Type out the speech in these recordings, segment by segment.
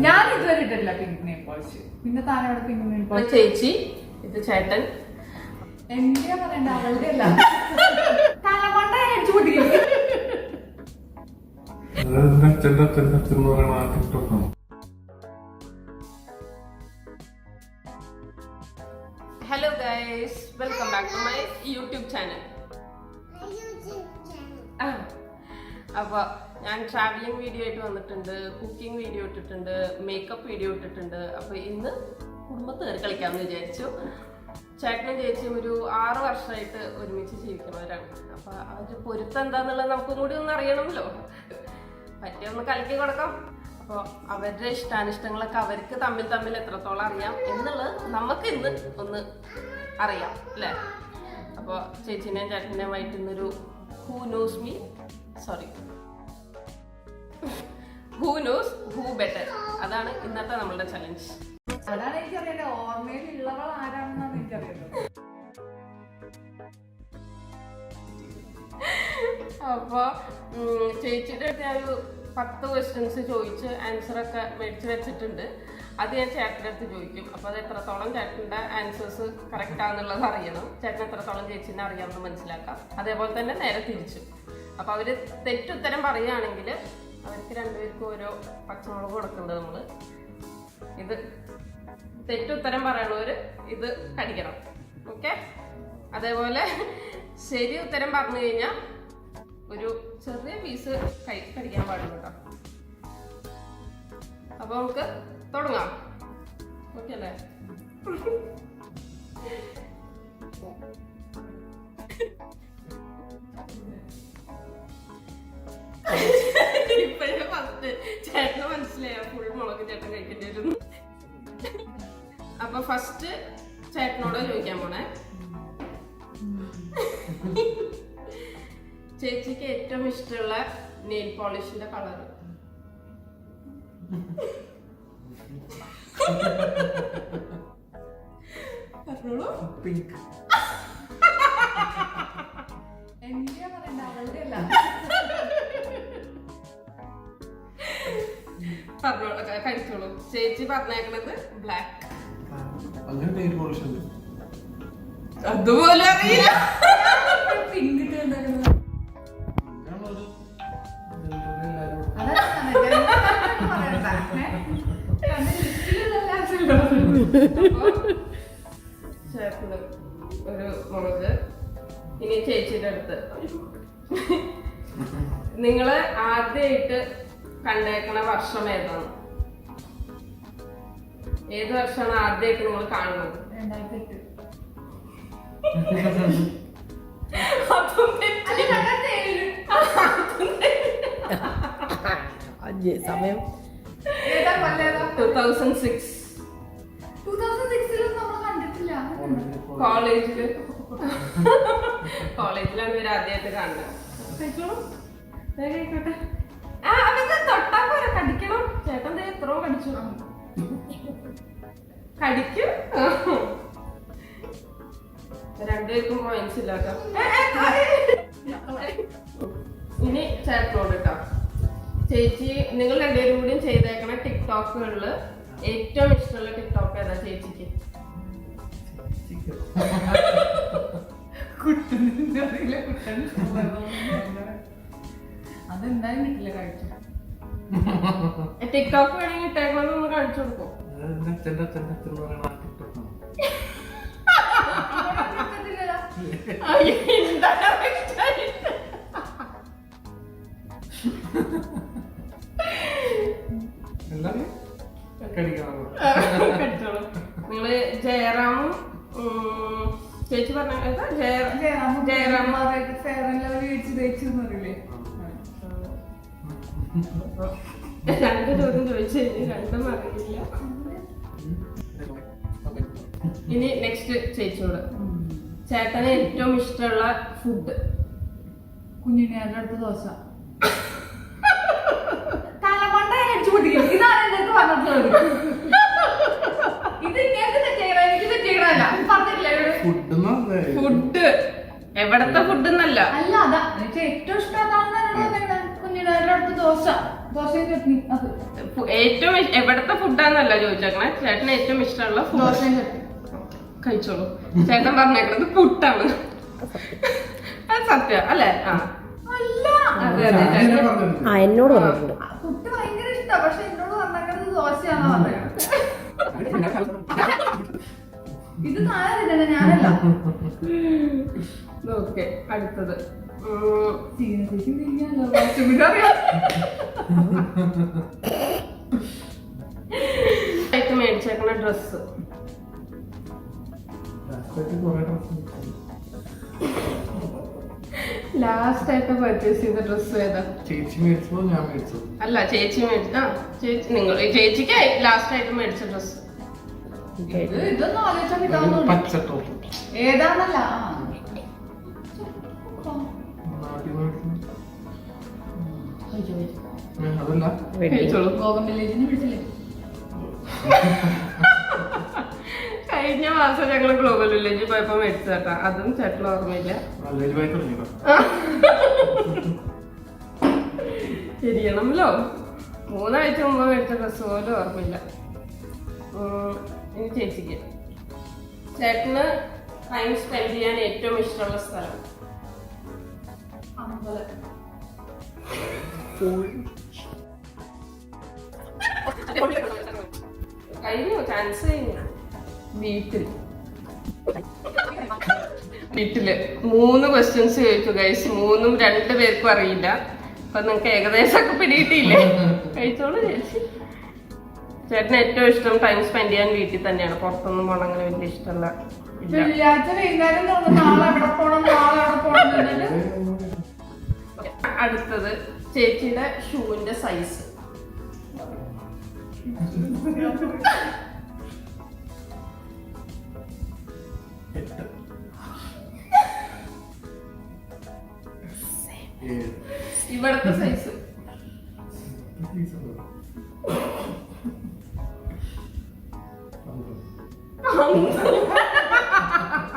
ഞാൻ ഇതുവരെ ഇട്ടിട്ടില്ല പിങ്ക് നെയിൽ പോളിഷ്. പിന്നെ താനവിടെ പിങ്ക് നെയിൽ പോളിഷ്. ചേച്ചി, ഇത് ചേട്ടൻ. എന്തിനാ പറയണ്ട, അവളുടെ അല്ല. തലമണ്ട അടിച്ചു പൊട്ടിക്കും. Hello guys, welcome back to my YouTube channel. അപ്പോൾ ഞാൻ ട്രാവലിംഗ് വീഡിയോ ആയിട്ട് വന്നിട്ടുണ്ട്, കുക്കിംഗ് വീഡിയോ ഇട്ടിട്ടുണ്ട്, മേക്കപ്പ് വീഡിയോ ഇട്ടിട്ടുണ്ട്. അപ്പോൾ ഇന്ന് കുടുംബത്ത് കയറി കളിക്കാമെന്ന് വിചാരിച്ചു. ചേട്ടനും ചേച്ചിയും ഒരു 6 വർഷമായിട്ട് ഒരുമിച്ച് ജീവിക്കുന്നവരാണ്. അപ്പോൾ അവർ പൊരുത്തം എന്താണെന്നുള്ളത് നമുക്കും കൂടി ഒന്ന് അറിയണമല്ലോ. പറ്റിയൊന്ന് കലക്കി കൊടുക്കാം. അപ്പോൾ അവരുടെ ഇഷ്ടാനിഷ്ടങ്ങളൊക്കെ അവർക്ക് തമ്മിൽ എത്രത്തോളം അറിയാം എന്നുള്ളത് നമുക്ക് ഇന്ന് ഒന്ന് അറിയാം അല്ലേ. അപ്പോൾ ചേച്ചീനെയും ചേട്ടനെയുമായിട്ട് ഇന്നൊരു ഹൂ നോസ് ഹൂ ബെറ്റർ, അതാണ് ഇന്നത്തെ നമ്മളുടെ ചലഞ്ച്. അതാണ് എനിക്കറിയാം, ഓർമ്മയിലുള്ളവൾ ആരാണെന്നാണ് എനിക്കറിയുന്നത്. അപ്പോൾ ചേച്ചിയുടെ അടുത്ത് ഞാനൊരു 10 ക്വസ്റ്റ്യൻസ് ചോദിച്ച് ആൻസറൊക്കെ മേടിച്ച് വെച്ചിട്ടുണ്ട്. അത് ഞാൻ ചേട്ടൻ്റെ അടുത്ത് ചോദിക്കും. അപ്പോൾ അത് എത്രത്തോളം ചേട്ടൻ്റെ ആൻസേഴ്സ് കറക്റ്റാണെന്നുള്ളത് അറിയണം, ചേട്ടൻ എത്രത്തോളം ചേച്ചീനെ അറിയാമെന്ന് മനസ്സിലാക്കാം. അതേപോലെ തന്നെ നേരെ തിരിച്ചു. അപ്പോൾ അവർ തെറ്റുത്തരം പറയുകയാണെങ്കിൽ അവർക്ക് രണ്ടുപേർക്കും ഓരോ പച്ചമുളക് കൊടുക്കേണ്ടത് നമ്മൾ. ഇത് തെറ്റുത്തരം പറയണവർ ഇത് കടിക്കണം, ഓക്കെ. അതേപോലെ ശരി ഉത്തരം പറഞ്ഞു കഴിഞ്ഞാൽ ഒരു ചെറിയ പീസ് കടിക്കാൻ പാടില്ല കേട്ടോ. അപ്പൊ നമുക്ക് തുടങ്ങാം, ഓക്കെ അല്ലേ? ഇപ്പോഴേ ഫസ്റ്റ് ചേട്ടന് മനസ്സിലായ ഫുൾ മുളക് ചേട്ടൻ കഴിക്കേണ്ടി വരുന്നു. അപ്പൊ ഫസ്റ്റ് ചേട്ടനോട് ചോദിക്കാൻ പോണേ, ചേച്ചിക്ക് ഏറ്റവും ഇഷ്ടമുള്ള നെയിൽ പോളിഷിന്റെ കളർ? പിങ്ക്. എന്തിനാ പറയണ്ട, അവളുടെ അല്ല. പറഞ്ഞോളൂ, കഴിച്ചോളൂ. ചേച്ചി പറഞ്ഞേക്കണത് ബ്ലാക്ക്. അങ്ങനെ നെയിൽ പോളിഷ് ഉണ്ട്, അതുപോലെ അറിയില്ല. പിങ്ക് ചേട്ടന് ഒരു മുളക്. ഇനി ചേച്ചിയുടെ അടുത്ത്, നിങ്ങള് ആദ്യമായിട്ട് കണ്ടേക്കണ വർഷം ഏതാണ്? ഏത് വർഷമാണ് ആദ്യമായിട്ട് നിങ്ങൾ കാണുന്നത്? 2008. സമയം 2006. 2006 നമ്മൾ കണ്ടിട്ടില്ല. കോളേജിലാണ് ഇവർ ആദ്യമായിട്ട് കാണുന്നത്. കഴിക്കോട്ടെ. അതൊക്കെ തൊട്ടാ പോരെ, കടിക്കണം. ചേട്ടൻ എത്രയോ കടിച്ചു. കടിക്കും. രണ്ടുപേർക്കും പോയിന്റ്സ് ഇല്ല കേട്ടോ. ഇനി ചേട്ടനോട് കേട്ടോ. ചേച്ചി, നിങ്ങൾ രണ്ടുപേരും കൂടിയും ചെയ്തേക്കണ ടിക്ടോക്കുകളില് ഏറ്റവും ഇഷ്ടമുള്ള ടിക്ടോക്ക് ഏതാ ചേച്ചിക്ക്? അതെന്തായാലും കിട്ടില്ല, കഴിച്ചു. ടിക്ടോക്ക് വേണമെങ്കിൽ ഇട്ടേക്കൊന്ന് ഒന്ന് കാണിച്ചു കൊടുക്കും. നിങ്ങള് ജയറാമും ചേച്ചി പറഞ്ഞ ജയറാമാറായിട്ട് ഫെയർ ആൻഡ് ലവ്ലി മേടിച്ച് തേച്ചു എന്നറിയില്ലേ? രണ്ട് ചോദ്യം ചോദിച്ചു കഴിഞ്ഞു, രണ്ടും അറിയില്ല. ഇനി നെക്സ്റ്റ് ചേച്ചിയോട്, ചേട്ടന് ഏറ്റവും ഇഷ്ടമുള്ള ഫുഡ്? കുഞ്ഞിനെ അടുത്ത ദോശ. തലമണ്ട അടിച്ചു പൊട്ടിക്കും. ഇതാണ് എന്റെ അടുത്ത് പറഞ്ഞിട്ടുള്ളത്. ഇത് ഇങ്ങനത്തെ തെറ്റിക്കണ, എനിക്ക് തെറ്റിക്കണല്ല പറഞ്ഞിട്ടില്ല. ഫുഡ് എവിടത്തെ ഫുഡ് എന്നല്ല, അല്ല, അതാ ഏറ്റവും ഇഷ്ടം അതാണെന്ന് കുഞ്ഞിനെ അടുത്ത ദോശ. ദോശയും ചട്നി അത്. ഏറ്റവും എവിടത്തെ ഫുഡാന്നല്ല ചോദിച്ചേക്കണേ, ചേട്ടന് ഏറ്റവും ഇഷ്ടമുള്ള ഫുഡ് ദോശയും ചട്നി കഴിച്ചോളൂ. ചേട്ടൻ പറഞ്ഞേക്കണത് പുട്ടാണ്. അത് സത്യം അല്ലേ? ആ അല്ല, അതെ അതെ ചേട്ടൻ എന്നോട് പറഞ്ഞിട്ടുണ്ട്. പുട്ട് ഭയങ്കര ഇഷ്ടമാണ്. പക്ഷെ എന്നോട് പറഞ്ഞേക്കുന്നത് ദോശയാണെന്ന് പറഞ്ഞത്. ഇത് താഴെ ഞാനല്ല. ഓക്കെ. അടുത്തത് മേടിച്ചേക്കണ ഡ്രസ്. ലാസ്റ്റ് ആയിട്ട് പർച്ചേസ് ചെയ്ത ഡ്രസ് ഏതാ? ചേച്ചി മേടിച്ചോ ഞാൻ മേടിച്ചോ? അല്ല ചേച്ചി ചേച്ചി നിങ്ങൾ ചേച്ചിക്ക് ലാസ്റ്റ് ആയിട്ട് മേടിച്ച ഡ്രസ് ഇതൊന്നും ആലോചിച്ചാൽ കിട്ടാവുന്ന പച്ച ടോപ്പ് ഏതാന്നല്ല. അതല്ല കഴിച്ചോളൂ. ഗോകം വില്ലേജിന് വിളിച്ചില്ലേ? കഴിഞ്ഞ മാസം ഞങ്ങള് ഗ്ലോബൽ വില്ലേജിൽ പോയപ്പോ മേടിച്ചേട്ടാ. അതും ചേട്ടന് ഓർമ്മയില്ല. ശരിയണമല്ലോ. 3 ആഴ്ച മുമ്പ് മേടിച്ച ഡ്രസ് പോലും ഓർമ്മയില്ല. ഇനി ചേച്ചിക്ക് ചേട്ടന് ടൈം സ്പെൻഡ് ചെയ്യാൻ ഏറ്റവും ഇഷ്ടമുള്ള സ്ഥലം? കഴിഞ്ഞു, ചാൻസ് കഴിഞ്ഞു. വീട്ടില് 3 ക്വസ്റ്റ്യൻസ് ചോദിച്ചു ഗൈസ്. 3ഉം 2 പേർക്കും അറിയില്ല. അപ്പൊ നിങ്ങക്ക് ഏകദേശമൊക്കെ പിടിയിട്ടില്ലേ? കഴിച്ചോളൂ ചേച്ചി. ചേട്ടന് ഏറ്റവും ഇഷ്ടം ടൈം സ്പെൻഡ് ചെയ്യാൻ വീട്ടിൽ തന്നെയാണ്. പുറത്തൊന്നും പോകണം അങ്ങനെ വലിയ ഇഷ്ടമല്ല. അടുത്തത് ചേച്ചിയുടെ ഷൂവിന്റെ സൈസ്. ഇവിടത്തെ സൈസ്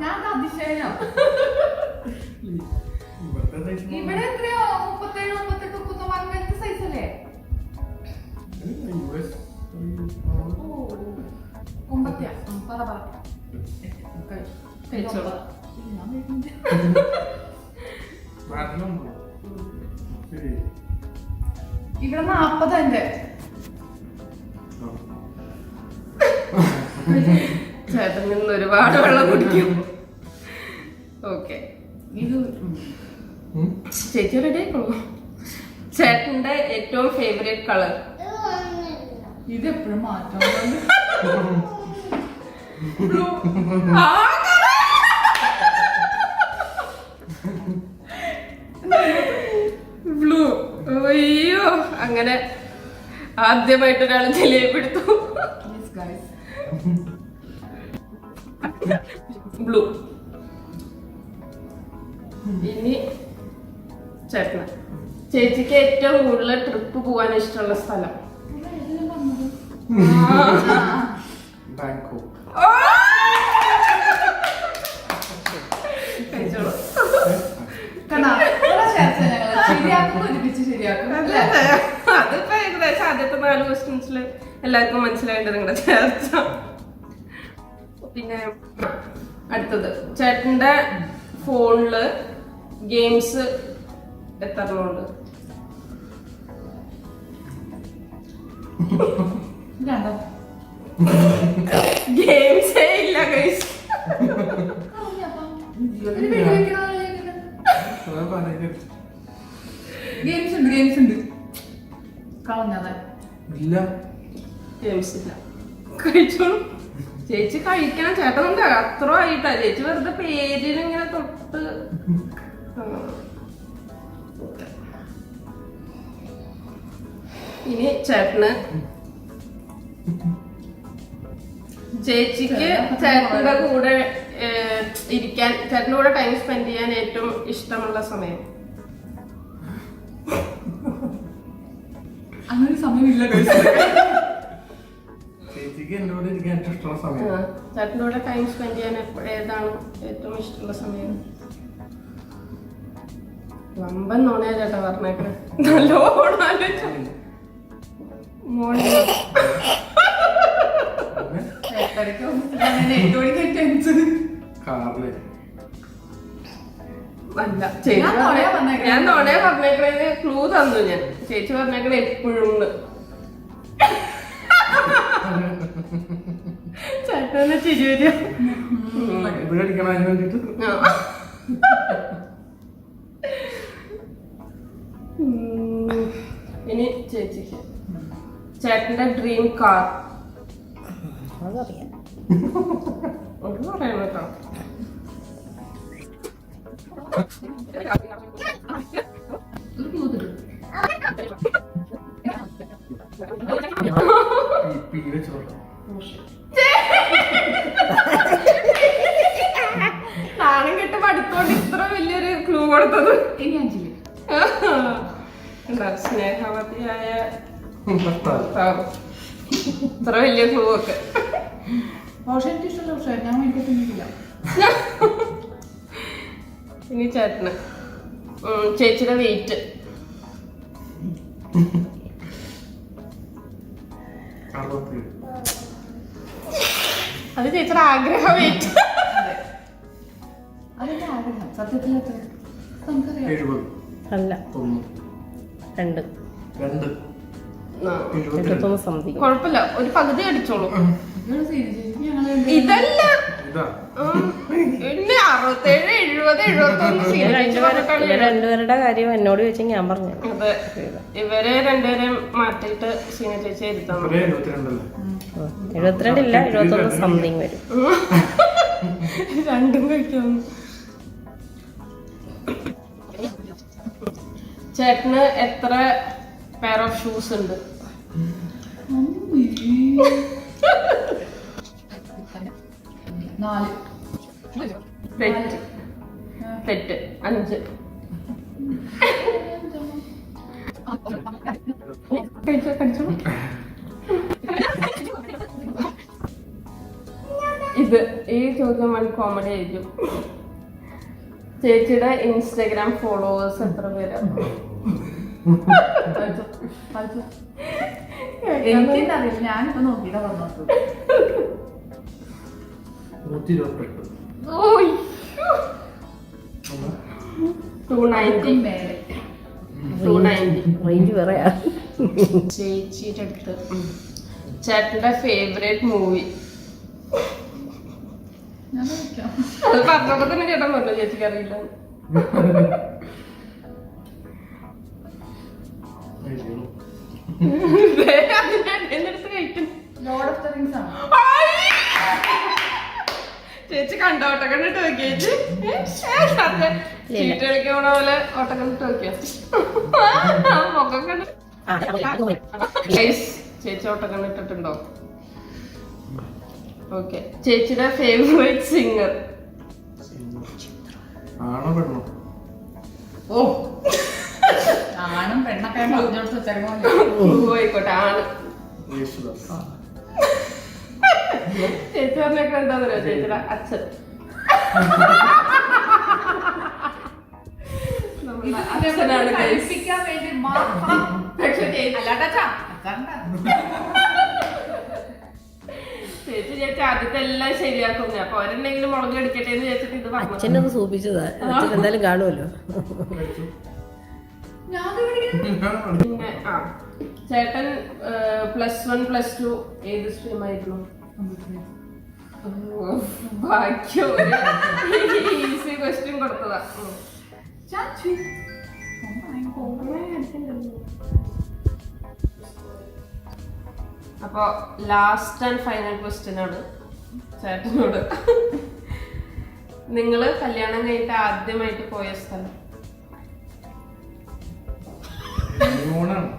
ഞാൻ അതിശയനോ. ഇവിടെ എത്രയോ 37, 38, 39 സൈസ് അല്ലേ? 9. ഇവിടെ 40 എന്റെ. ചേട്ടൻ നിന്ന് ഒരുപാട് വെള്ളം കുടിക്കും. ഓക്കെ. ഇത് ചേച്ചി റെഡി ആയിക്കോളൂ. ചേട്ടന്റെ ഏറ്റവും ഫേവറേറ്റ് കളർ? ഇത് എപ്പോഴും മാറ്റം. ബ്ലൂ. അയ്യോ, അങ്ങനെ ആദ്യമായിട്ട് ഒരാൾ ജിലേബിടുത്തു. ബ്ലൂ. ഇനി ചേട്ടന് ചേച്ചിക്ക് ഏറ്റവും കൂടുതൽ ട്രിപ്പ് പോകാൻ ഇഷ്ടമുള്ള സ്ഥലം? ബാങ്കോക്ക്. അതിപ്പോ ഏകദേശം ആദ്യത്തെ 4 ക്വസ്റ്റ്യൻസിൽ എല്ലാവർക്കും മനസ്സിലായിട്ട് നിങ്ങളുടെ ചേർച്ച. പിന്നെ അടുത്തത് ചേട്ടന്റെ ഫോണില് ഗെയിംസ് എത്രണ്ണമുണ്ട്? ഗെയിംസേ ഇല്ല ഗൈസ്. ഗെയിംസ് ഉണ്ട്. കളഞ്ഞാതെ ഇല്ല, ഗെയിംസ് ഇല്ല. കഴിച്ചോളൂ ചേച്ചി. കഴിക്കണം ചേട്ടനുണ്ട് അത്ര ആയിട്ടാ. ചേച്ചി വെറുതെ പേരിന് ഇങ്ങനെ തൊട്ട്. ഇനി ചേട്ടന് ചേച്ചിക്ക് ചേട്ടന്റെ കൂടെ ഇരിക്കാൻ, ചേട്ടന്റെ കൂടെ ടൈം സ്പെൻഡ് ചെയ്യാൻ ഏറ്റവും ഇഷ്ടമുള്ള സമയം? അങ്ങനെ സമയമില്ല. ചേച്ചിക്ക് എന്റെ കൂടെ ഇരിക്കാൻ ഏറ്റവും ഇഷ്ടമുള്ള സമയം? ചേട്ടന്റെ കൂടെ ടൈം സ്പെൻഡ് ചെയ്യാൻ ഏതാണ് ഏറ്റവും ഇഷ്ടമുള്ള സമയം? വമ്പൻ നോണയാ ചേട്ടാ പറഞ്ഞേക്കണേ. നല്ലോണം ആലോചിച്ചു. മോർണിംഗ് 8:30 അങ്ങനെ 8 മണിക്ക് ടെൻസ് കാറില് അല്ല ചേച്ചി ഞാൻ നുണയാ പറഞ്ഞേക്കണേ. ഞാൻ നുണയാ പറഞ്ഞേക്കണേന് ക്ലൂ തന്നു ഞാൻ. ചേച്ചി പറഞ്ഞേക്കണേ എപ്പോഴും ചേട്ടനെ ചിരി വരിക. ഇത് കഴിക്കണം അതിന് വേണ്ടിട്ട് ഇനി ചേച്ചിക്ക് ചേട്ടന്റെ ഡ്രീം കാർ അതറിയാം. ഒന്ന് പറയണം കേട്ടോ. ഒരു ക്ലൂ തരും. ഈ പീ വെച്ചോളൂ. നാണം കെട്ട് പഠിത്തോണ്ട് ഇത്ര വലിയൊരു ക്ലൂ കൊടുത്തത്. ഇനി അഞ്ചില് എന്താ സ്നേഹവതിയായ ഭർത്താവ്. ഭർത്താവ്. ഇത്ര വലിയ ക്ലൂ ഒക്കെ. പക്ഷെ എനിക്ക് ഇഷ്ടമല്ല. പക്ഷെ ഞാൻ മേടിക്കത്തില്ല. ഇനി ചേട്ടന് ചേച്ചിയുടെ വെയിറ്റ് 67. അത് ചേച്ചിയുടെ ആഗ്രഹ വെയിറ്റ്. അതെന്റെ ആഗ്രഹം. സത്യത്തിൽ എത്ര നമുക്കറിയാം. 70. അല്ല 1. 2 71 സംതിങ്. കുഴപ്പമില്ല, ഒരു പകുതി അടിച്ചോളൂ. ഇതൊരു സീരിയസ് ചേച്ചി ഞങ്ങള് ഇതല്ല ഇതാ പിന്നെ 67, 70, 71 ഇവർ രണ്ടുപേരുടെ കാര്യം എന്നോട് ചോദിച്ചാൽ ഞാൻ പറഞ്ഞു. അതെ, ഇവരെ രണ്ടുപേരെയും മാറ്റിയിട്ട് സീന ചേച്ചി ഇരുത്താൻ ഒരേ 72 അല്ലേ? 72 ഇല്ല 71 സംതിങ് വരും. രണ്ടും കഴിക്കാവുന്നു. ചേട്ടന് എത്ര പെയർ ഓഫ് ഷൂസ് ഉണ്ട്? നാല്. തെറ്റ് തെറ്റ് 5. ഇത് ഈ ചോദ്യം വൺ കോമഡി ആയിരിക്കും. ചേച്ചിയുടെ ഇൻസ്റ്റഗ്രാം ഫോളോവേഴ്സ് എത്ര പേരാണ്? എനിക്കെന്തറിയില്ല. ഞാനിപ്പോ നോക്കിയിട്ടാ പറഞ്ഞത്. 128. 290. മേലെ 290. റേഞ്ച് വേറെയാ. ചേച്ചിയുടെ അടുത്ത് ചേട്ടന്റെ ഫേവറേറ്റ് മൂവി. ഞാൻ നോക്കാം. അത് പറഞ്ഞപ്പോ തന്നെ ചേട്ടൻ പറഞ്ഞു ചേച്ചിക്ക് അറിയില്ല. അതിനടുത്ത് കഴിക്കും. ലോർഡ് ഓഫ് ദ റിംഗ്സ് ആണ്. ചേച്ചി കണ്ടോ ഓട്ടം കണ്ടിട്ട് നോക്കിയ ചേച്ചി ചീട്ട് കളിക്കണ പോലെ ഓട്ടം കണ്ടിട്ട് നോക്കിയ മുഖം കണ്ട് ചേച്ചി ഓട്ടം കണ്ടിട്ടുണ്ടോ? ഓക്കെ. ചേച്ചിയുടെ ഫേവറേറ്റ് സിംഗർ? ആണോ പെണ്ണോ? ഓ ആണും പെണ്ണൊക്കെ പറഞ്ഞോട്ട് വെച്ചേക്കണമല്ലോ. ആയിക്കോട്ടെ, ആണ്. യേശുദാസ്. ചേച്ചി പറഞ്ഞേക്കാൻ എന്താ പറയാ? ചേച്ചിയുടെ അച്ഛൻ. നമ്മളുടെ അച്ഛനാണ് guys. കഴിപ്പിക്കാൻ വേണ്ടി മാത്രം. പക്ഷെ ചേച്ചി അല്ലാട്ടാ അച്ഛൻ്റെ ചേച്ചി ആദ്യത്തെ എല്ലാം ശരിയാക്കുന്നു. അപ്പൊ അവരെന്തെങ്കിലും മുളക് അടിക്കട്ടെ എന്ന് ചേച്ചിട്ട് ഇത് പറഞ്ഞു. അച്ഛനൊന്ന് സൂപ്പിച്ചതാ. അച്ഛൻ എന്തായാലും കാണുമല്ലോ. ഞാൻ പഠിക്കണം. പിന്നെ ചേട്ടൻ +1 +2 ഏത് സ്ട്രീം ആയിരുന്നു? ഭാഗ്യം, ഈസി ക്വസ്റ്റ്യൻ കൊടുത്തതാ. ചാച്ചു. അപ്പൊ ലാസ്റ്റ് ആൻഡ് ഫൈനൽ ക്വസ്റ്റ്യൻ ആണ് ചേട്ടനോട്. നിങ്ങള് കല്യാണം കഴിഞ്ഞിട്ട് ആദ്യമായിട്ട് പോയ സ്ഥലം? യൂണാണ്.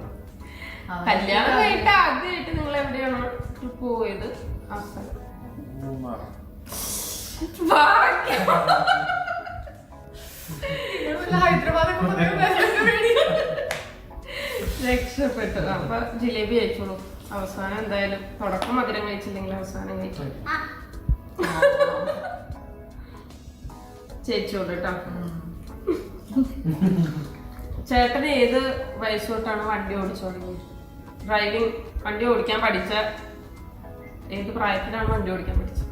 കല്യാണം കഴിഞ്ഞിട്ട് ആദ്യമായിട്ട് നിങ്ങൾ എവിടെയാണോ ട്രിപ്പ് പോയത് ആ സ്ഥലം? മൂന്നാർ. ഭാഗ്യം. രക്ഷപ്പെട്ടു. അപ്പൊ ജിലേബി കഴിച്ചോളൂ. അവസാനം എന്തായാലും തുടക്കം മധുരം കഴിച്ചില്ലെങ്കിൽ അവസാനം കഴിച്ചു. ചേച്ചിയോട് കേട്ടോ. ചേട്ടന് ഏത് വയസ്സ് തൊട്ടാണ് വണ്ടി ഓടിച്ചു തുടങ്ങിയത്? ഡ്രൈവിംഗ് വണ്ടി ഓടിക്കാൻ പഠിച്ച ഏത് പ്രായത്തിലാണ് വണ്ടി ഓടിക്കാൻ പഠിച്ചത്?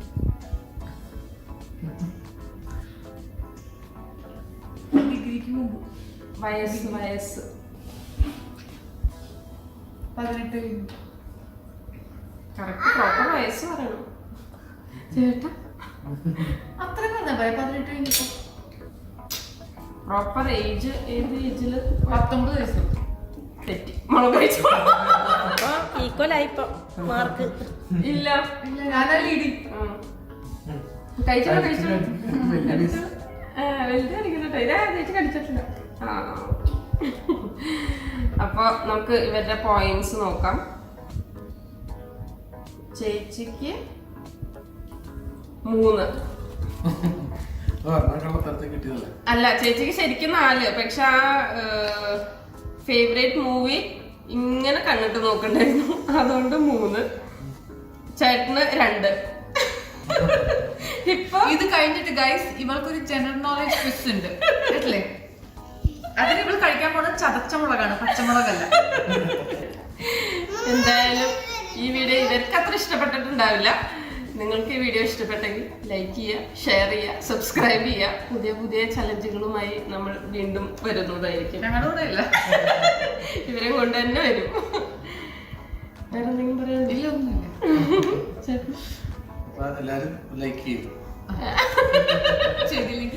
ഡിഗ്രിക്ക് മുമ്പ്. വയസ്സ് 18 കഴിഞ്ഞു. കറക്റ്റ് പ്രോപ്പർ വയസ്സ് പറയണം ചേട്ടാ. അത്രയും പറഞ്ഞാ പോരെ, 18 കഴിഞ്ഞപ്പോ. പ്രോപ്പർ ഏജ് ഏത് ഏജില്? 19 വയസ്സ്. തെറ്റി, മുളക് കഴിച്ചു. അപ്പൊ ഈക്വൽ ആയിപ്പോ മാർക്ക്. ഇല്ല ഇല്ല, ഞാനാ ലീഡിങ്. കഴിച്ചോ വലിയ piece. വലുത് കഴിക്കുന്നുണ്ടോ? ഇതാ ചേച്ചി കടിച്ചിട്ടില്ല. അപ്പൊ നമുക്ക് ഇവരുടെ പോയിന്റ്സ് നോക്കാം. ചേച്ചിക്ക് 3. കള്ളത്തരത്തിൽ കിട്ടിയതല്ലേ? അല്ല, ചേച്ചിക്ക് ശരിക്കും 4. പക്ഷെ ആ ഫേവറേറ്റ് മൂവി ഇങ്ങനെ കണ്ടിട്ട് നോക്കണ്ടായിരുന്നു, അതുകൊണ്ട് 3. ചേട്ടന് 2. ഇപ്പൊ ഇത് കഴിഞ്ഞിട്ട് ഗൈസ് ഇവൾക്കൊരു ജനറൽ നോളജ് ക്വിസ് ഉണ്ട് അല്ലേ? അതിന് ഇവൾ കഴിക്കാൻ പോകുന്നത് ചതച്ച മുളകാണ്, പച്ചമുളകല്ല. എന്തായാലും ഈ വീഡിയോ ഇവർക്ക് അത്ര ഇഷ്ടപ്പെട്ടിട്ടുണ്ടാവില്ല. നിങ്ങൾക്ക് ഈ വീഡിയോ ഇഷ്ടപ്പെട്ടെങ്കിൽ ലൈക്ക് ചെയ്യുക, ഷെയർ ചെയ്യുക, സബ്സ്ക്രൈബ് ചെയ്യുക. പുതിയ പുതിയ ചലഞ്ചുകളുമായി നമ്മൾ വീണ്ടും വരുന്നതായിരിക്കും. ഞങ്ങളുടെ കൂടെ ഇല്ല, ഇവരെ കൊണ്ട് തന്നെ വരും. വേറെ എന്തെങ്കിലും പറയാനില്ല? ഇല്ല ഒന്നുമില്ല. അപ്പൊ എല്ലാരും ലൈക്ക് ചെയ്യും. ചെയ്തില്ലെങ്കിൽ